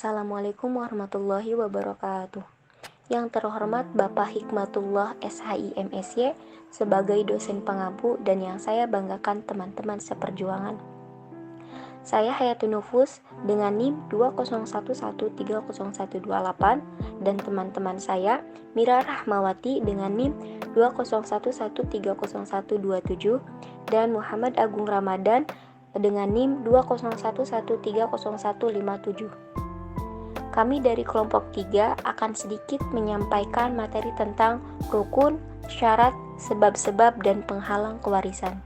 Assalamualaikum warahmatullahi wabarakatuh. Yang terhormat Bapak Hikmatullah SHIMSY sebagai dosen pengampu dan yang saya banggakan teman-teman seperjuangan. Saya Hayatun Nufus dengan NIM 201130128 dan teman-teman saya Mira Rahmawati dengan NIM 201130127 dan Muhammad Agung Ramadan dengan NIM 201130157. Kami dari kelompok 3 akan sedikit menyampaikan materi tentang rukun, syarat, sebab-sebab, dan penghalang kewarisan.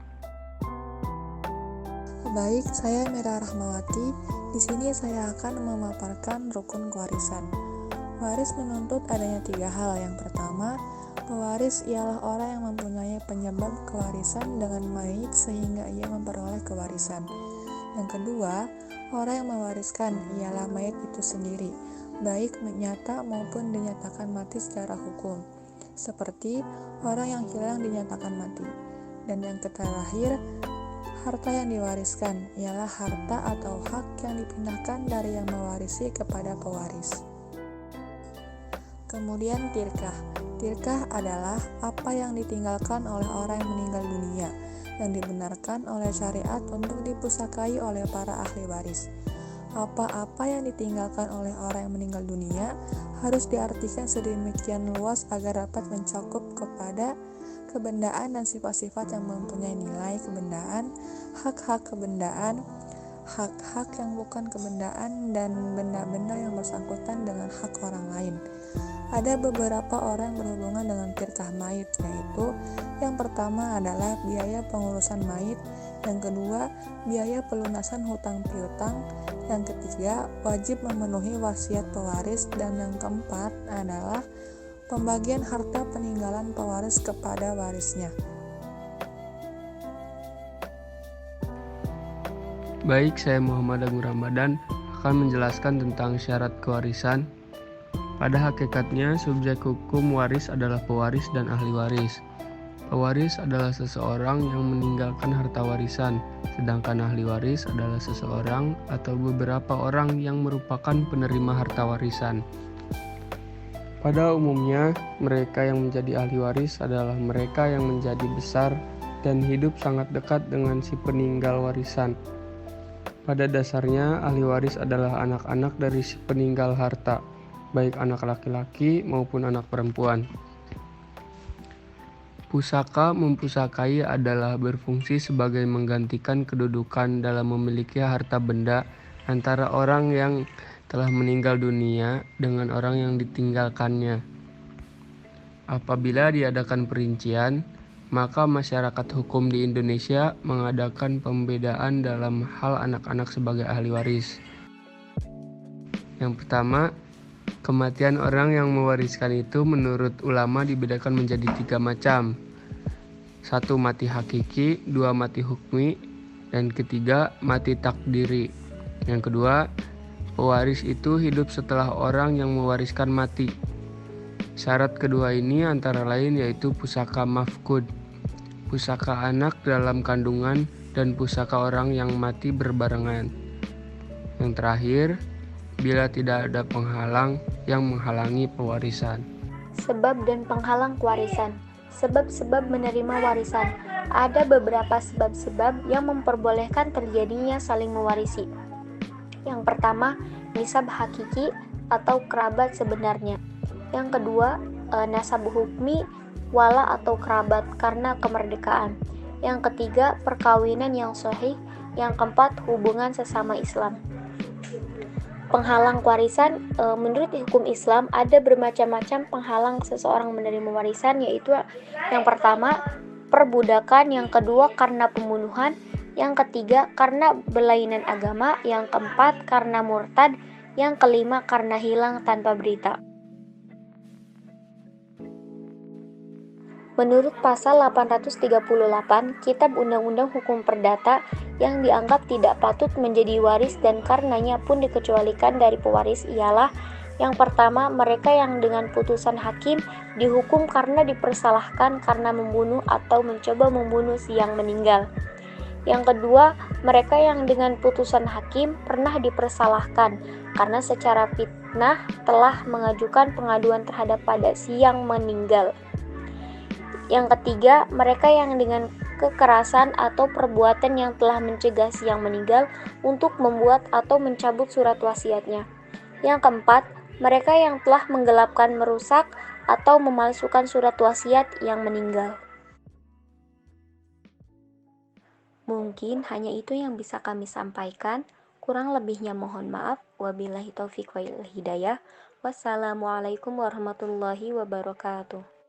Baik, saya Mira Rahmawati. Di sini saya akan memaparkan rukun kewarisan. Waris menuntut adanya 3 hal. Yang pertama, pewaris ialah orang yang mempunyai penyebab kewarisan dengan mayit sehingga ia memperoleh kewarisan. Yang kedua, orang yang mewariskan ialah mayit itu sendiri, baik nyata maupun dinyatakan mati secara hukum, seperti orang yang hilang dinyatakan mati. Dan yang terakhir, harta yang diwariskan ialah harta atau hak yang dipindahkan dari yang mewarisi kepada pewaris. Kemudian tirkah. Tirkah adalah apa yang ditinggalkan oleh orang yang meninggal dunia, yang dibenarkan oleh syariat untuk dipusakai oleh para ahli waris. Apa-apa yang ditinggalkan oleh orang yang meninggal dunia harus diartikan sedemikian luas agar dapat mencakup kepada kebendaan dan sifat-sifat yang mempunyai nilai kebendaan, hak-hak kebendaan, hak-hak yang bukan kebendaan, dan benda-benda yang bersangkutan dengan hak orang lain. Ada beberapa orang yang berhubungan dengan tirkah mayit, yaitu yang pertama adalah biaya pengurusan mayit, yang kedua biaya pelunasan hutang piutang, yang ketiga wajib memenuhi wasiat pewaris, dan yang keempat adalah pembagian harta peninggalan pewaris kepada warisnya. Baik, saya Muhammad Agung Ramadan akan menjelaskan tentang syarat kewarisan. Pada hakikatnya, subjek hukum waris adalah pewaris dan ahli waris. Pewaris adalah seseorang yang meninggalkan harta warisan, sedangkan ahli waris adalah seseorang atau beberapa orang yang merupakan penerima harta warisan. Pada umumnya, mereka yang menjadi ahli waris adalah mereka yang menjadi besar dan hidup sangat dekat dengan si peninggal warisan. Pada dasarnya, ahli waris adalah anak-anak dari si peninggal harta, baik anak laki-laki maupun anak perempuan. Pusaka mempusakai adalah berfungsi sebagai menggantikan kedudukan dalam memiliki harta benda antara orang yang telah meninggal dunia dengan orang yang ditinggalkannya. Apabila diadakan perincian, maka masyarakat hukum di Indonesia mengadakan pembedaan dalam hal anak-anak sebagai ahli waris. Yang pertama, kematian orang yang mewariskan itu menurut ulama dibedakan menjadi 3 macam. 1 mati hakiki, 2 mati hukmi, dan ketiga mati takdiri. Yang kedua, pewaris itu hidup setelah orang yang mewariskan mati. Syarat kedua ini antara lain yaitu pusaka mafkud, pusaka anak dalam kandungan, dan pusaka orang yang mati berbarengan. Yang terakhir, bila tidak ada penghalang yang menghalangi pewarisan. Sebab dan penghalang kewarisan. Sebab-sebab menerima warisan. Ada beberapa sebab-sebab yang memperbolehkan terjadinya saling mewarisi. Yang pertama, nisab hakiki atau kerabat sebenarnya. Yang kedua, nasab hukmi, wala atau kerabat karena kemerdekaan. Yang ketiga, perkawinan yang sahih. Yang keempat, hubungan sesama Islam. Penghalang warisan, menurut hukum Islam ada bermacam-macam penghalang seseorang menerima warisan, yaitu yang pertama perbudakan, yang kedua karena pembunuhan, yang ketiga karena berlainan agama, yang keempat karena murtad, yang kelima karena hilang tanpa berita. Menurut pasal 838 Kitab Undang-Undang Hukum Perdata, yang dianggap tidak patut menjadi waris dan karenanya pun dikecualikan dari pewaris ialah yang pertama, mereka yang dengan putusan hakim dihukum karena dipersalahkan karena membunuh atau mencoba membunuh si yang meninggal. Yang kedua, mereka yang dengan putusan hakim pernah dipersalahkan karena secara fitnah telah mengajukan pengaduan terhadap pada si yang meninggal. Yang ketiga, mereka yang dengan kekerasan atau perbuatan yang telah mencegah si yang meninggal untuk membuat atau mencabut surat wasiatnya. Yang keempat, mereka yang telah menggelapkan, merusak, atau memalsukan surat wasiat yang meninggal. Mungkin hanya itu yang bisa kami sampaikan. Kurang lebihnya mohon maaf. Wabillahi taufiq wal hidayah. Wassalamualaikum warahmatullahi wabarakatuh.